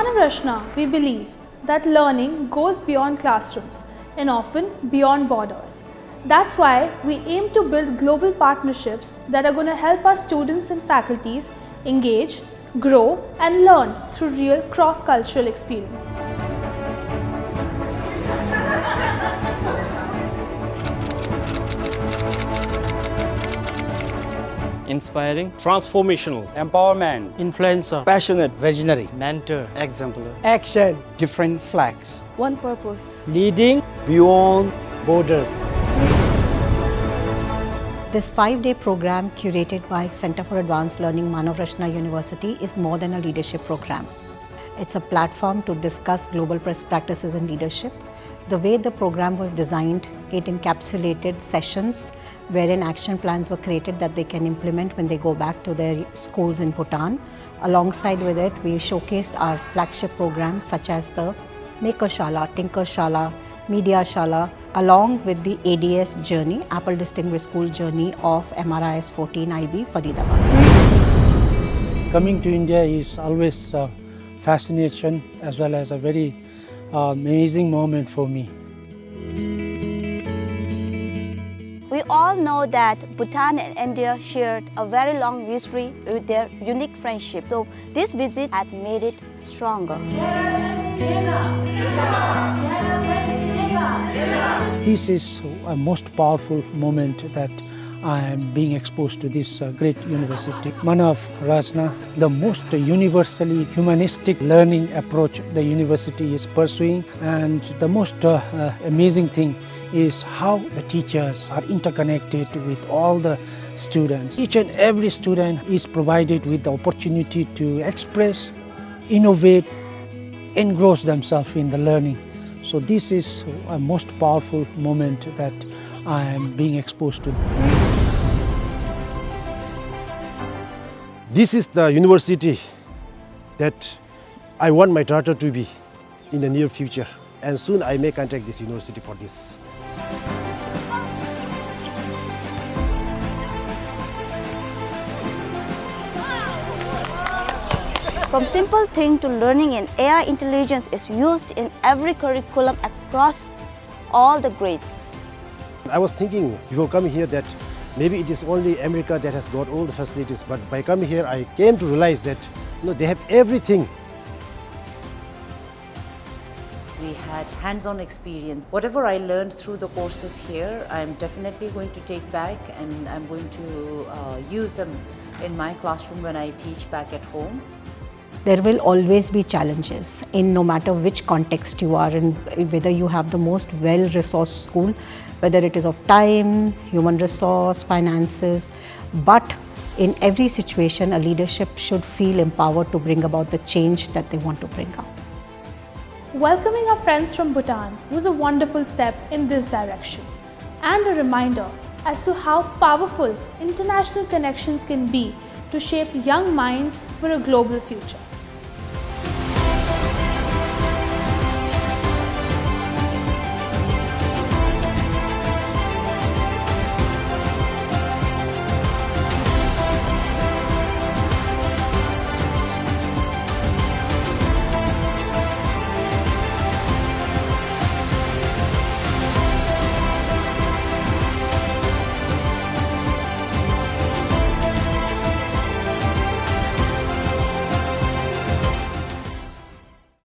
Manav Rachna, we believe that learning goes beyond classrooms and often beyond borders. That's why we aim to build global partnerships that are going to help our students and faculties engage, grow and learn through real cross-cultural experience. Inspiring, transformational, empowerment, influencer, passionate, visionary, mentor, exemplar, action, different flags, one purpose, leading beyond borders. This 5-day program curated by Center for Advanced Learning, Manav Rachna University is more than a leadership program. It's a platform to discuss global best practices in leadership. The way the program was designed, it encapsulated sessions wherein action plans were created that they can implement when they go back to their schools in Bhutan. Alongside with it, we showcased our flagship programs such as the Maker Shala, Tinker Shala, Media Shala, along with the ADS journey, Apple Distinguished School journey of MRIS 14 IB Faridabad. Coming to India is always a fascination as well as a very amazing moment for me. We all know that Bhutan and India shared a very long history with their unique friendship. So this visit had made it stronger. This is a most powerful moment that I am being exposed to this great university. Manav Rachna, the most universally humanistic learning approach the university is pursuing, and the most amazing thing is how the teachers are interconnected with all the students. Each and every student is provided with the opportunity to express, innovate, engross themselves in the learning. So this is a most powerful moment that I am being exposed to. This is the university that I want my daughter to be in the near future, and soon I may contact this university for this. From simple thing to learning in AI intelligence is used in every curriculum across all the grades. I was thinking before coming here that maybe it is only America that has got all the facilities, but by coming here I came to realize that they have everything. We had hands-on experience. Whatever I learned through the courses here, I'm definitely going to take back, and I'm going to use them in my classroom when I teach back at home. There will always be challenges in no matter which context you are in, whether you have the most well-resourced school, whether it is of time, human resource, finances, but in every situation a leadership should feel empowered to bring about the change that they want to bring out. Welcoming our friends from Bhutan was a wonderful step in this direction and a reminder as to how powerful international connections can be to shape young minds for a global future.